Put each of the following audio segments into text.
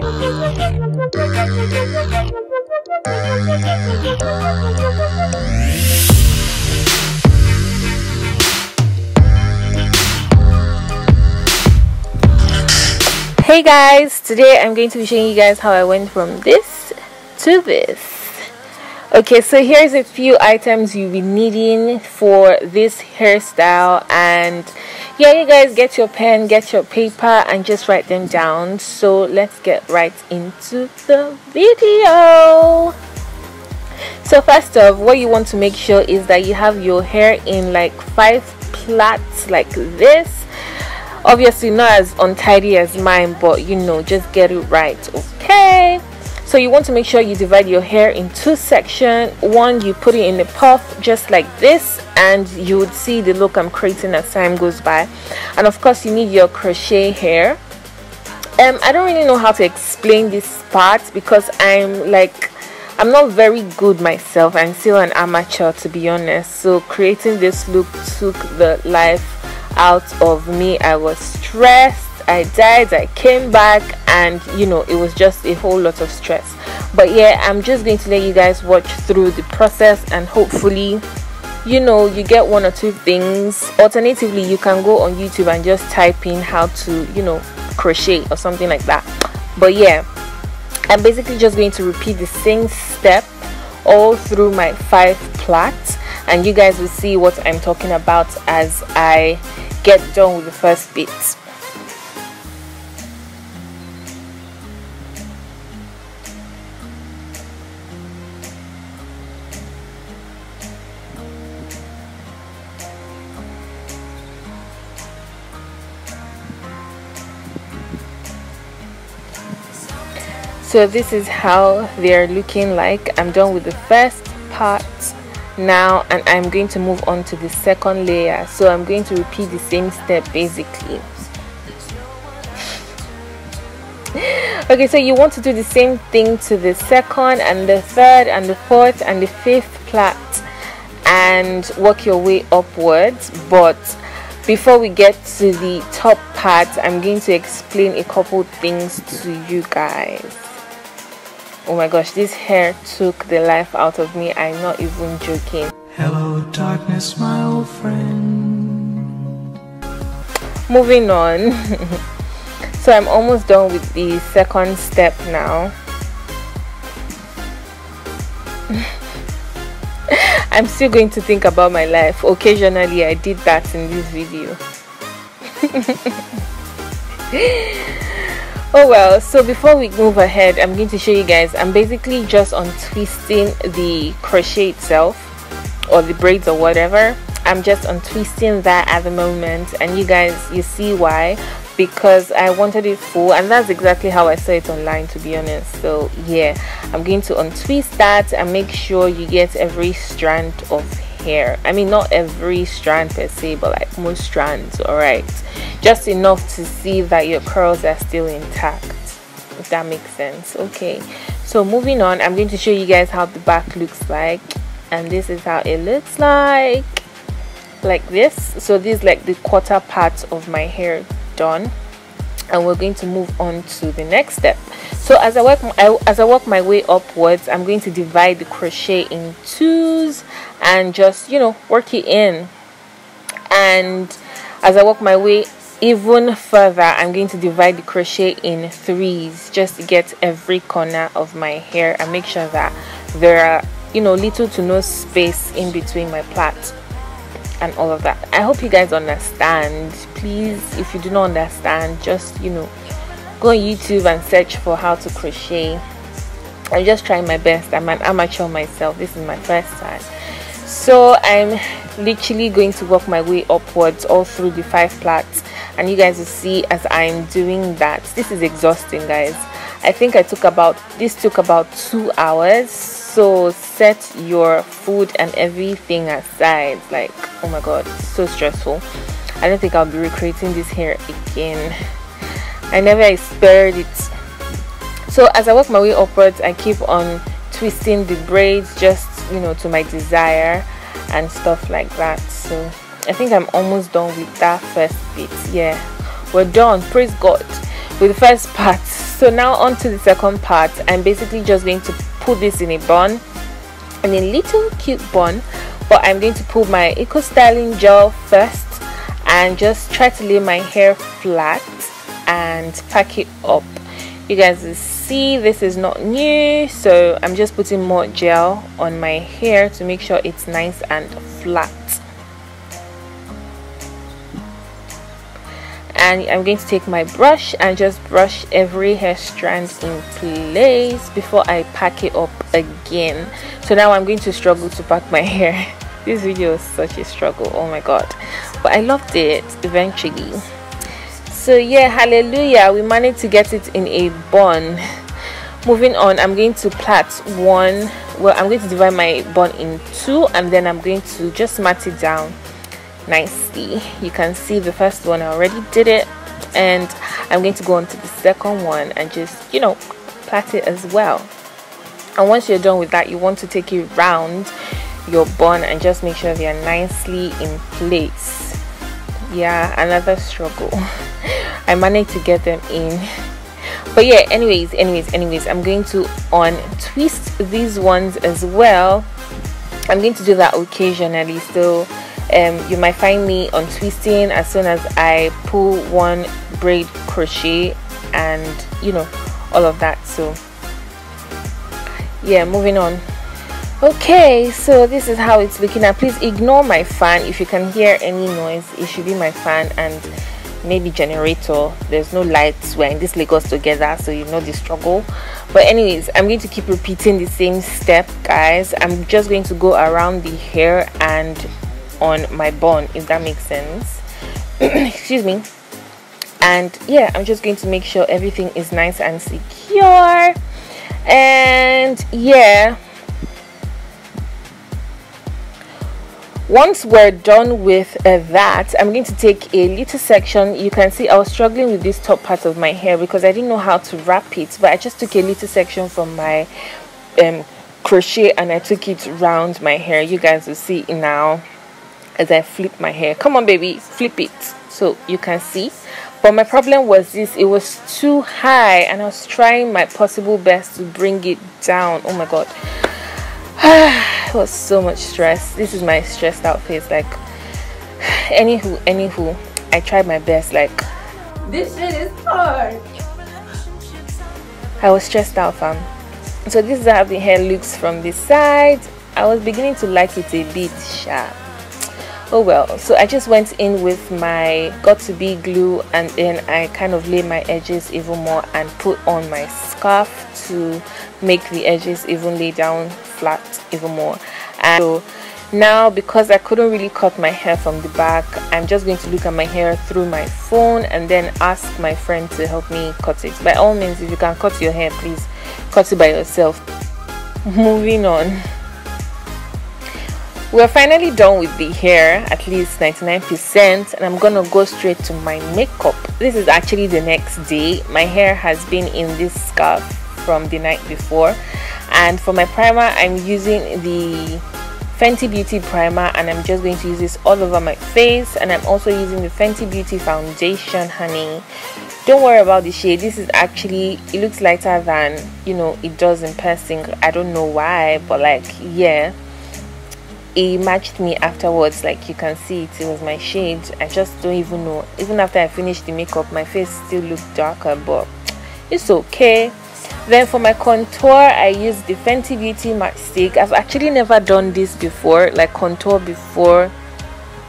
Hey guys, today I'm going to be showing you guys how I went from this to this. Okay, so here's a few items you'll be needing for this hairstyle, and yeah, you guys get your pen, get your paper, and just write them down. So let's get right into the video. So first off, what you want to make sure is that you have your hair in like 5 plaits like this. Obviously not as untidy as mine, but you know, just get it right. Okay, so you want to make sure you divide your hair in 2 sections. One, you put it in a puff just like this, and you would see the look I'm creating as time goes by. And of course you need your crochet hair. I don't really know how to explain this part because I'm not very good myself. I'm still an amateur, to be honest, so creating this look took the life out of me. I was stressed, I died, I came back, and you know, it was just a whole lot of stress. But yeah, I'm just going to let you guys watch through the process, and hopefully, you know, you get 1 or 2 things. Alternatively, you can go on YouTube and just type in how to, you know, crochet or something like that. But yeah, I'm basically just going to repeat the same step all through my 5 plaits, and you guys will see what I'm talking about as I get done with the first bit. So this is how they're looking like. I'm done with the first part now, and I'm going to move on to the second layer. So I'm going to repeat the same step basically. Okay, so you want to do the same thing to the second and the third and the fourth and the 5th plait, and work your way upwards. But before we get to the top part, I'm going to explain a couple things to you guys. Oh my gosh, this hair took the life out of me. I'm not even joking. Hello darkness, my old friend. Moving on. So I'm almost done with the second step now. I'm still going to think about my life. Occasionally I did that in this video. Oh well, so before we move ahead, I'm going to show you guys. I'm basically just untwisting the crochet itself, or the braids or whatever. I'm just untwisting that at the moment, and you guys, you see why, because I wanted it full, and that's exactly how I saw it online, to be honest. So yeah, I'm going to untwist that and make sure you get every strand of hair. I mean, not every strand per se, but like most strands. All right, just enough to see that your curls are still intact, if that makes sense. Okay, so moving on, I'm going to show you guys how the back looks like, and this is how it looks like this. So this is like the quarter part of my hair done, and we're going to move on to the next step. So as I work my way upwards, I'm going to divide the crochet in 2s and just, you know, work it in. And as I work my way even further, I'm going to divide the crochet in 3s just to get every corner of my hair and make sure that there are, you know, little to no space in between my plait and all of that. I hope you guys understand. Please, if you do not understand, just, you know, go on YouTube and search for how to crochet. I'm just trying my best. I'm an amateur myself. This is my first time. So I'm literally going to work my way upwards all through the 5 plaits, and you guys will see as I'm doing that. This is exhausting, guys. I think this took about 2 hours. So set your food and everything aside. Like, oh my god, it's so stressful. I don't think I'll be recreating this hair again. I never experienced it. So as I work my way upwards, I keep on twisting the braids, just, you know, to my desire and stuff like that. So I think I'm almost done with that first bit. Yeah, we're done, praise God. with the first part. So now on to the second part. I'm basically just going to put this in a bun, in a little cute bun, but I'm going to put my Eco Styling gel first and just try to lay my hair flat and pack it up. You guys will see this is not new, so I'm just putting more gel on my hair to make sure it's nice and flat. And I'm going to take my brush and just brush every hair strand in place before I pack it up again. So now I'm going to struggle to pack my hair. This video is such a struggle, oh my god, but I loved it eventually. So yeah, hallelujah, we managed to get it in a bun. Moving on, I'm going to plait one. Well, I'm going to divide my bun in two, and then I'm going to just mat it down nicely. You can see the first one I already did it, and I'm going to go on to the second one and just, you know, plait it as well. And once you're done with that, you want to take it round your bun and just make sure they are nicely in place. Yeah, another struggle. I managed to get them in, but yeah, anyways, I'm going to untwist these ones as well. I'm going to do that occasionally, so you might find me untwisting as soon as I pull one braid crochet and, you know, all of that. So yeah, moving on. Okay, so this is how it's looking now. Please ignore my fan. If you can hear any noise, it should be my fan and maybe generator. There's no lights. We're in this Lagos together, so you know the struggle. But anyways, I'm going to keep repeating the same step, guys. I'm just going to go around the hair and on my bun, if that makes sense. Excuse me. And yeah, I'm just going to make sure everything is nice and secure. And yeah, once we're done with that, I'm going to take a little section. You can see I was struggling with this top part of my hair because I didn't know how to wrap it, but I just took a little section from my crochet and I took it round my hair. You guys will see it now as I flip my hair. Come on baby, flip it so you can see. But my problem was this: it was too high and I was trying my possible best to bring it down. Oh my god, it was so much stress. This is my stressed out face. Like, anywho, I tried my best. Like, this shit is hard. I was stressed out, fam. So this is how the hair looks from this side. I was beginning to like it a bit sharp. Oh well, so I just went in with my got-to-be glue and then I kind of laid my edges even more and put on my scarf to make the edges even lay down flat even more. And so now, because I couldn't really cut my hair from the back, I'm just going to look at my hair through my phone and then ask my friend to help me cut it. By all means, if you can cut your hair, please cut it by yourself. Moving on, we're finally done with the hair, at least 99%, and I'm gonna go straight to my makeup. This is actually the next day. My hair has been in this scarf from the night before, and for my primer I'm using the Fenty Beauty primer and I'm just going to use this all over my face. And I'm also using the Fenty Beauty foundation, honey. Don't worry about the shade. This is actually, it looks lighter than, you know, it does in person. I don't know why, but like, yeah, it matched me afterwards. Like, you can see it was my shade. I just don't even know. Even after I finished the makeup, my face still looked darker, but it's okay. Then for my contour, I used the Fenty Beauty matte stick. I've actually never done this before, like contour before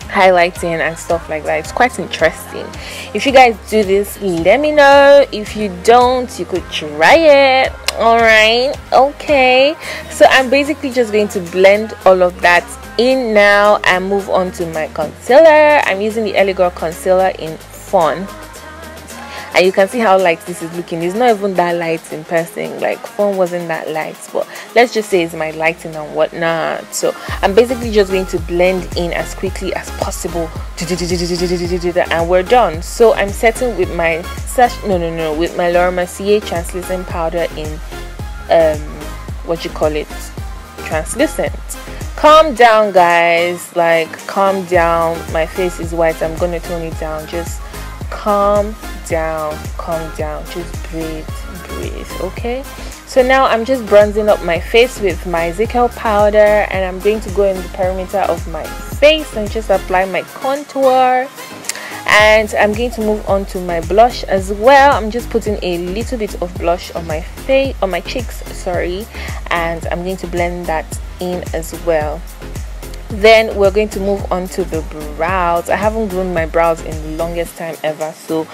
highlighting and stuff like that. It's quite interesting. If you guys do this, let me know. If you don't, you could try it. All right, okay, so I'm basically just going to blend all of that in now and move on to my concealer. I'm using the Girl concealer in Fun, and you can see how light this is looking. It's not even that light in person. Like, Fun wasn't that light, but let's just say it's my lighting and whatnot. So I'm basically just going to blend in as quickly as possible, and we're done. So I'm setting with my with my Laura Mercier translucent powder in translucent. Calm down, guys, like, calm down. My face is white. I'm gonna tone it down. Just calm down, calm down, just breathe, okay? So now I'm just bronzing up my face with my Ezekiel powder, and I'm going to go in the perimeter of my face and just apply my contour. And I'm going to move on to my blush as well. I'm just putting a little bit of blush on my face, on my cheeks, sorry, and I'm going to blend that in as well. Then we're going to move on to the brows. I haven't grown my brows in the longest time ever, so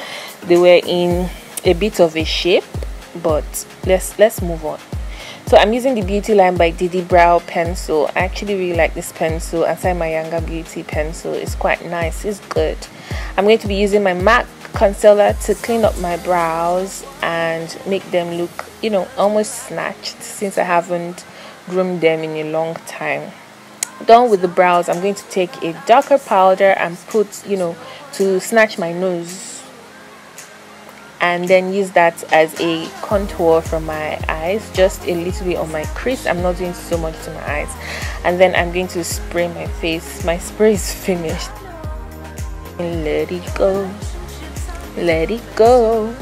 they were in a bit of a shape, but let's move on. So I'm using the Beauty Line by Didi Brow pencil. I actually really like this pencil aside my Younger Beauty pencil. It's quite nice, it's good. I'm going to be using my MAC concealer to clean up my brows and make them look, you know, almost snatched, since I haven't groomed them in a long time. Done with the brows, I'm going to take a darker powder and put, you know, to snatch my nose, and then use that as a contour for my eyes, just a little bit on my crease. I'm not doing so much to my eyes. And then I'm going to spray my face. My spray is finished. Let it go, let it go.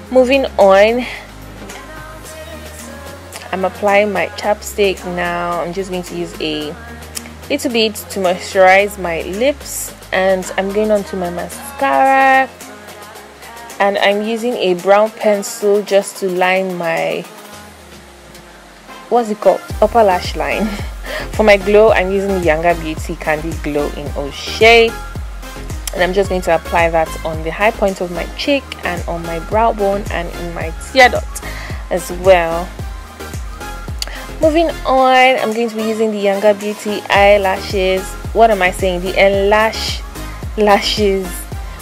Moving on, I'm applying my chapstick now. I'm just going to use a little bit to moisturize my lips, and I'm going on to my mascara, and I'm using a brown pencil just to line my, what's it called, upper lash line. For my glow, I'm using the Younger Beauty Candy Glow in O'Shea, and I'm just going to apply that on the high point of my cheek and on my brow bone and in my tear dot as well. Moving on, I'm going to be using the Younger Beauty eyelashes. What am I saying? The Enlash lashes,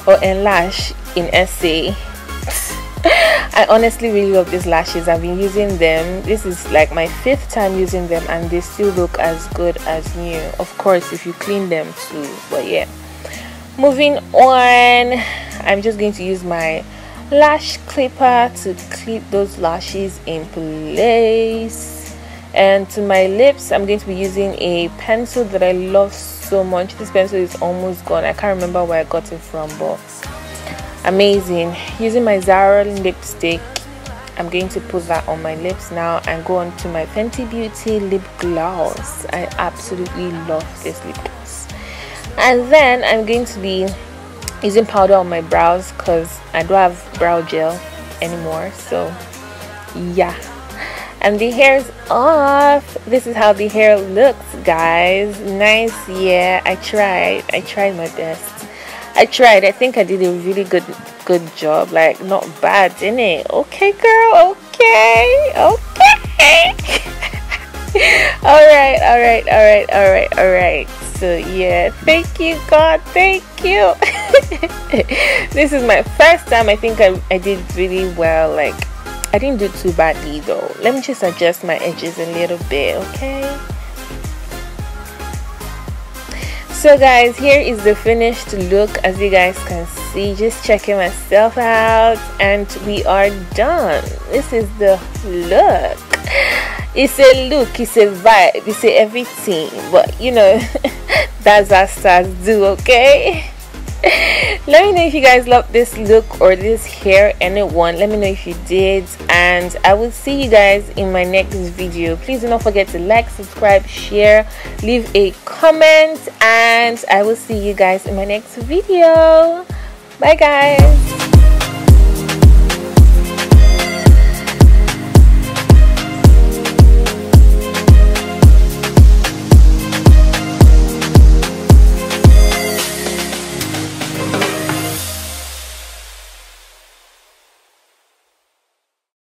or Enlash in SA. I honestly really love these lashes. I've been using them. This is like my 5th time using them, and they still look as good as new. Of course, if you clean them too. But yeah. Moving on, I'm just going to use my lash clipper to clip those lashes in place. And to my lips, I'm going to be using a pencil that I love so much. This pencil is almost gone. I can't remember where I got it from, but amazing. Using my Zara lipstick, I'm going to put that on my lips now and go on to my Fenty Beauty lip gloss. I absolutely love this lip gloss. And then I'm going to be using powder on my brows because I don't have brow gel anymore. So yeah. And the hair is off. This is how the hair looks, guys. Nice. Yeah, I tried my best. I think I did a really good job. Like, not bad, didn't it? Okay, girl. Okay. all right. So yeah, thank you, God, thank you. This is my first time. I think I did really well. Like, I didn't do too badly though. Let me just adjust my edges a little bit, okay? So guys, here is the finished look. As you guys can see, just checking myself out, and we are done. This is the look. It's a look, it's a vibe, it's a everything, but you know, that's how stars do, okay? Let me know if you guys love this look or this hair, anyone. Let me know if you did, and I will see you guys in my next video. Please do not forget to like, subscribe, share, leave a comment, and I will see you guys in my next video. Bye guys.